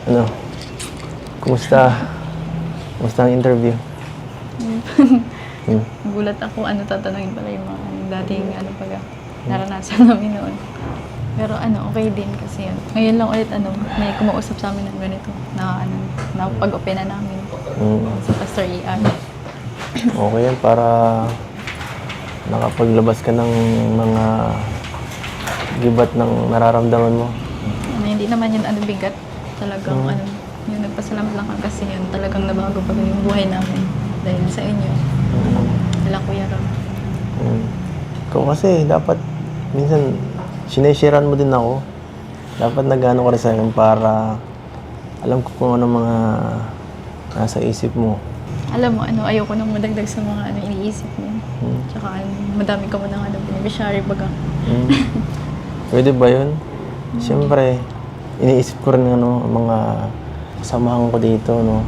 Ano? Kumusta? Kumusta ang interview? Gulat ako, tatanungin pala yung mga dating, naranasan namin noon. Pero okay din kasi yun. Ngayon lang ulit, may kumausap sa amin ng ganito, na pag-openan namin sa Pastor ER. Okay yan, para nakapaglabas ka ng mga gibat ng nararamdaman mo. Hindi naman yun, bigat. Talagang, yung nagpasalamat lang kami kasi yun, talagang nabago pa yung buhay namin dahil sa inyo. Wala Kuya Ram. Ikaw kasi, dapat, minsan, sinesharean mo din ako. Dapat nag-ano ka rin sa akin para alam ko kung ano mga nasa isip mo. Alam mo, ayoko nang madagdag sa mga iniisip mo. Tsaka, madami ka mo nang beneficiary baga. Pwede ba yun? Siyempre, iniisip ko rin mga kasamahan ko dito, no?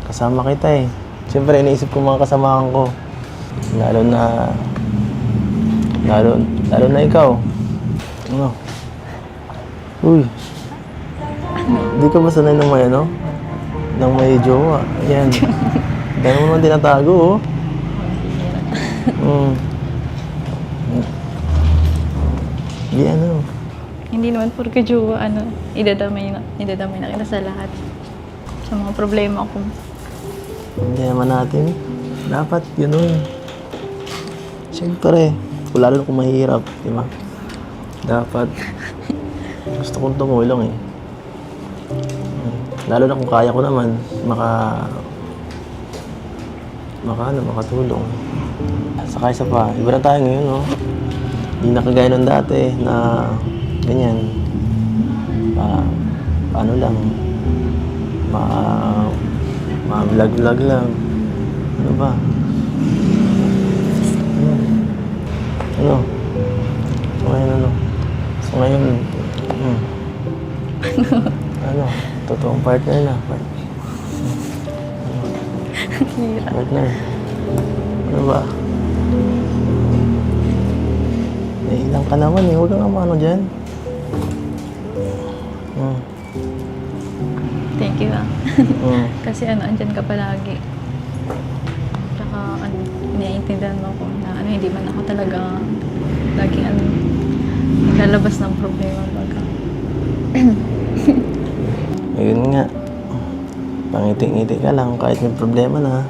Kasama kita eh. Siyempre, iniisip ko mga kasamahan ko. Lalo na ikaw. Ano? Uy. Di ka ba sanay ng may ng may jowa? Ayan. Gano'n mo naman tinatago, oh. Di Hindi naman porke jowa, idadamay na kita sa lahat. Sa mga problema ko. Hindi naman natin. Dapat yun. Siyempre, lalo kung mahirap, di ba? Dapat. Gusto kong tumulong eh. Lalo na kung kaya ko naman, makatulong. Saka isa pa, iba na tayo ngayon, no? Hindi na kagaya ng dati na ganyan. Paano lang, ma-vlog lang. Ano ba? So ngayon, totoong partner na. Partner. Ano ba? Nailang ka naman eh. Huwag kang dyan. Thank you Kasi andyan ka palagi. Tsaka iniintindihan mo ko na hindi man ako talaga laging naglalabas ng problema baga. Ayun nga. Pangiti-ngiti ka lang kahit may problema na.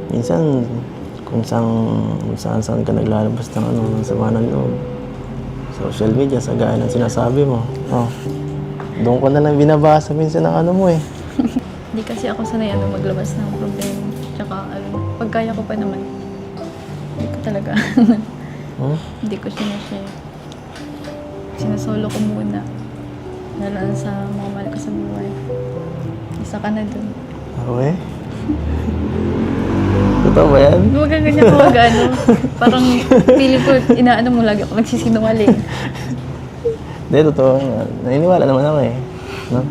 Minsan, kung saan ka naglalabas ng sama ng loob. Social media, sa gaya ng sinasabi mo. Doon ko na lang binabasa minsan ng mo eh. Hindi kasi ako sanay maglabas ng problema. Tsaka pag kaya ko pa naman, hindi ko talaga. Hindi ko sinashare. Sinasolo ko muna. Lalo sa mga mahal ko sa buhay. Isa ka na dun. Okay? Totoo ba yan? Huwag kang ganyan parang feeling ko, inaano mo lagi ako nagsisinungaling. Hindi, totoo. Naniniwala naman ako eh. No?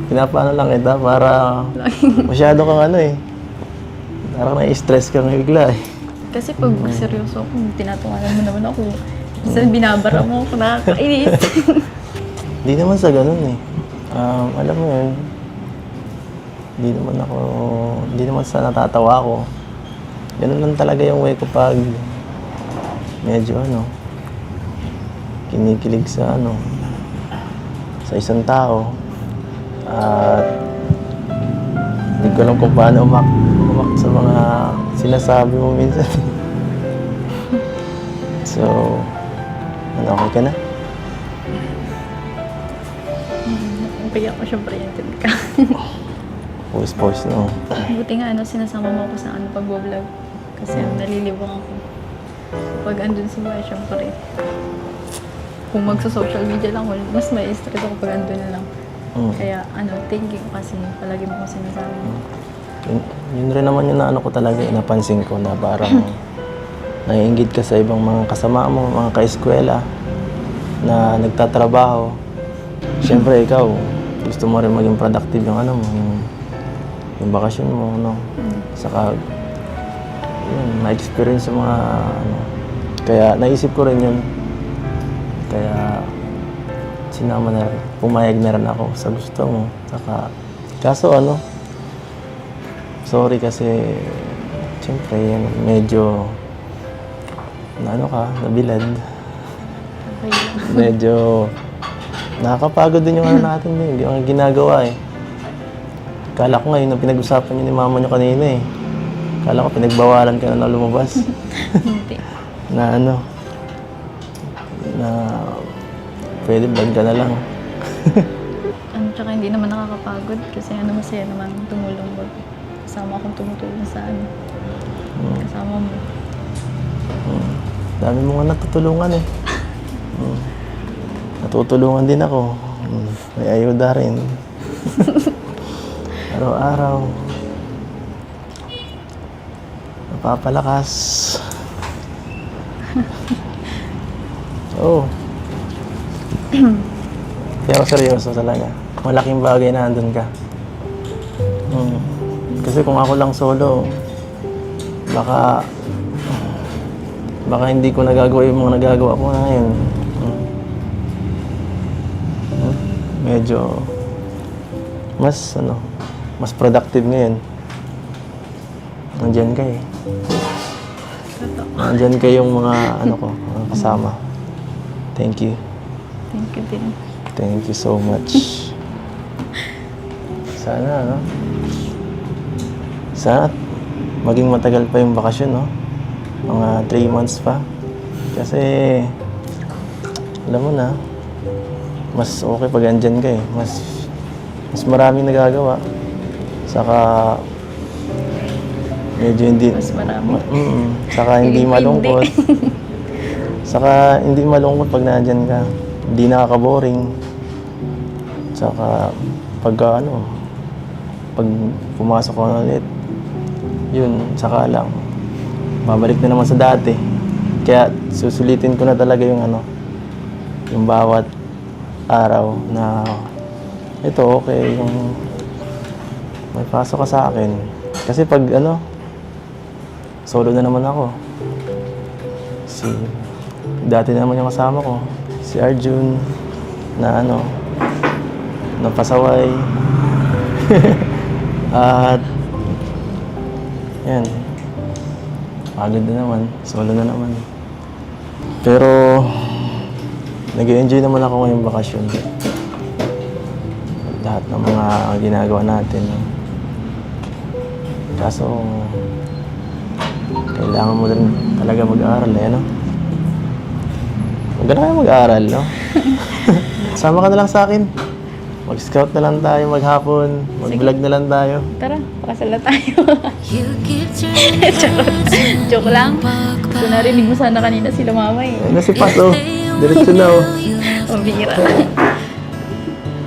Pinapaano lang kita para masyado kang parang na-stress kang bigla eh. Kasi pag seryoso ako, tinatungalan mo naman ako. Kasi binabara mo ako, nakakainis. Hindi naman sa ganun eh. Alam mo yun, hindi naman sa natatawa ko. Ganun lang talaga yung way ko pag medyo kinikilig sa isang tao. At hindi ko alam kung paano umak sa mga sinasabi mo minsan. So, okay ka na? Okay ako, syempre yan ka. Pause, no? Buti nga, sinasama mo ako sa pag-vlog. Kasi nalilibang ako. Pag andun sa bahay, syempre. Kung magsa-social media lang, mas may stress ako pag andun lang. Kaya, thank you kasi palagi mo ko sinasabi. Yun rin naman yung ko talaga, napansin ko na parang naiinggit ka sa ibang mga kasama mo, mga ka-eskwela na nagtatrabaho. Siyempre, ikaw, gusto mo rin maging productive yung bakasyon mo, Saka, na-experience yung mga, Kaya, naisip ko rin yun. Kaya, sinama na rin. Pumayag na rin ako sa gusto mo. Saka, kaso ano, sorry kasi, siyempre, yan, medyo, nabilad. Okay lang. Medyo, nakakapagod din yung ano natin din, yung ginagawa eh. Kala ko ngayon, pinag-usapan niyo ni mama niyo kanina eh. Kala ko pinagbawalan ka na lumabas. Hindi. Na pwede vlog ka na lang. Tsaka hindi naman nakakapagod kasi masaya naman tumulong mo. Kasama akong tumutulong sa kasama mo. Dami mo nga natutulungan eh. Natutulungan din ako. May ayuda rin. Araw-araw. Napapalakas. Oo. Kaya ako seryoso talaga. Malaking bagay na andun ka. Kasi kung ako lang solo, baka hindi ko nagagawa yung mga nagagawa ko na ngayon. Medyo mas productive ngayon. Nandyan ka eh. Nandyan ka yung mga mga kasama. Thank you. Thank you din. Thank you so much. Sana maging matagal pa yung bakasyon, no? Mga 3 months pa. Kasi, alam mo na, mas okay pag andyan ka eh. Mas maraming nagagawa. Saka, medyo hindi... Mas marami. Saka hindi malungkot. Saka hindi malungkot pag nandyan ka. Hindi nakaka-boring. Saka, pag pumasok ko na ulit, yun, saka lang, babalik na naman sa dati. Kaya susulitin ko na talaga yung bawat araw na ito, okay, yung may pasok ka sa akin. Kasi pag solo na naman ako. Dati na naman yung kasama ko, si Arjun, na napasaway. At yan, pagod na naman, solo na naman. Pero nag-enjoy naman ako ngayong bakasyon. Lahat ng mga ginagawa natin. Kaso kailangan mo rin talaga mag-aaral eh, Huwag ka na kayo mag-aaral, no? Sama ka na lang sa akin. Mag-scout na lang tayo maghapon. Mag-vlog na lang tayo. Tara, pakasal na tayo. Joke lang. So, narinig mo sana kanina sila mama eh. Si Pato. Diretso na oh. Mabira.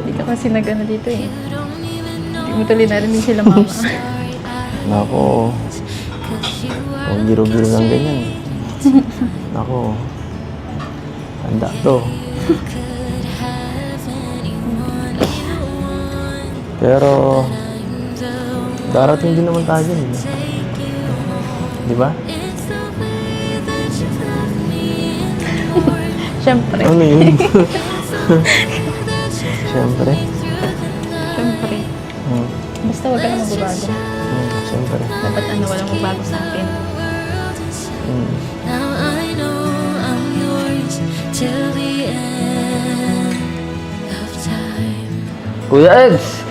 Hindi ka kasi nagano dito eh. Hindi mo tuloy narinig sila mama. Nako. Huwag biro-biro ng ganyan. Nako. Handa to. Pero, darating din naman tayo dyan. Di ba? Siyempre. Ano yun? Siyempre. Siyempre. Basta huwag ka na magbabago. Siyempre. Dapat walang magbago sa akin. Now I know I'm yours till the end of time. Kuya Eds!